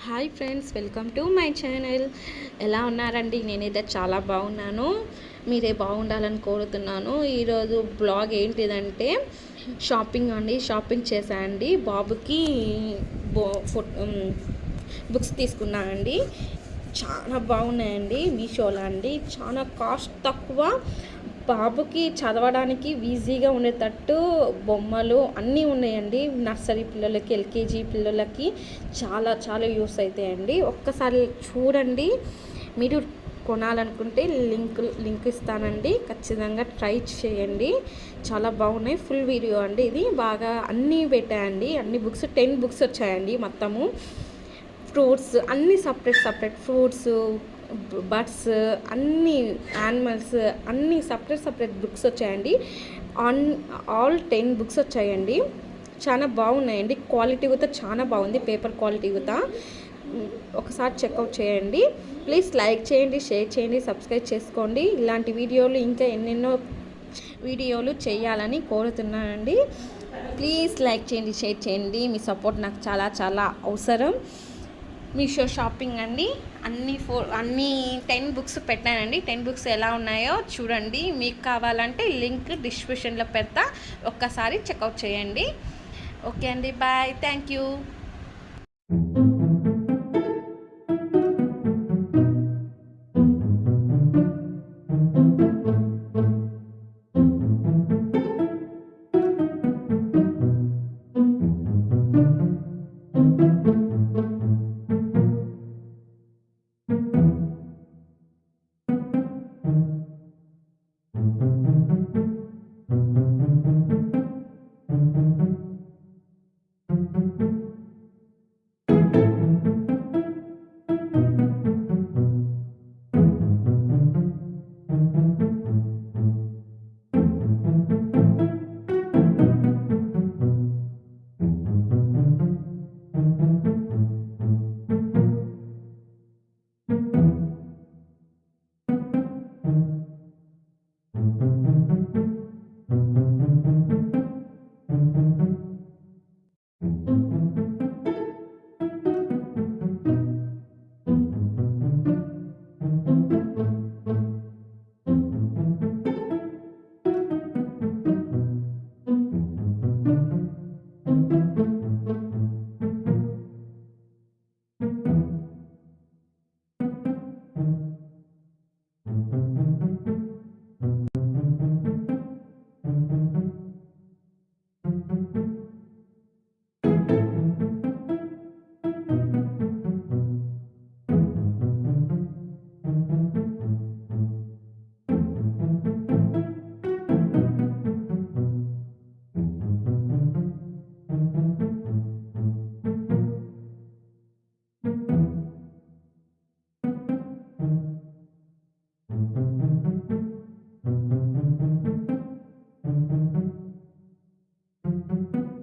Hi friends, welcome to my channel. ఎలా ఉన్నారండి? నేనైతే చాలా బాగున్నాను. మీరే బాగుండాలని కోరుతున్నాను. ఈరోజు బ్లాగ్ ఏంటిదంటే షాపింగ్ అండి. షాపింగ్ చేశానండి. బాబుకి బుక్స్ తీసుకున్నానండి. చాలా బాగున్నాయండి. మీషోలో అండి. చాలా కాస్ట్ తక్కువ, బాబుకి చదవడానికి ఈజీగా ఉండేటట్టు బొమ్మలు అన్నీ ఉన్నాయండి. నర్సరీ పిల్లలకి, ఎల్కేజీ పిల్లలకి చాలా చాలా యూస్ అవుతాయండి. ఒక్కసారి చూడండి. మీరు కొనాలనుకుంటే లింక్ ఇస్తానండి. ఖచ్చితంగా ట్రై చేయండి. చాలా బాగున్నాయి. ఫుల్ వీడియో అండి ఇది. బాగా అన్నీ పెట్టాయండి. అన్ని బుక్స్ 10 బుక్స్ వచ్చాయండి మొత్తము. ఫ్రూట్స్ అన్నీ సపరేట్ ఫ్రూట్స్, బర్డ్స్, అన్ని యానిమల్స్ అన్నీ సపరేట్ బుక్స్ వచ్చాయండి. ఆల్ 10 బుక్స్ వచ్చాయండి. చాలా బాగున్నాయండి. క్వాలిటీ కూడా చాలా బాగుంది. పేపర్ క్వాలిటీ కూడా ఒకసారి చెక్అవుట్ చేయండి. ప్లీజ్ లైక్ చేయండి, షేర్ చేయండి, సబ్స్క్రైబ్ చేసుకోండి. ఇలాంటి వీడియోలు ఇంకా ఎన్నెన్నో వీడియోలు చేయాలని కోరుతున్నానండి. ప్లీజ్ లైక్ చేయండి, షేర్ చేయండి. మీ సపోర్ట్ నాకు చాలా చాలా అవసరం. మీషో షాపింగ్ అండి. అన్ని 10 బుక్స్ పెట్టానండి. 10 బుక్స్ ఎలా ఉన్నాయో చూడండి. మీకు కావాలంటే లింక్ డిస్క్రిప్షన్లో పెడతా. ఒక్కసారి చెక్అవుట్ చేయండి. ఓకే అండి, బాయ్. Thank you.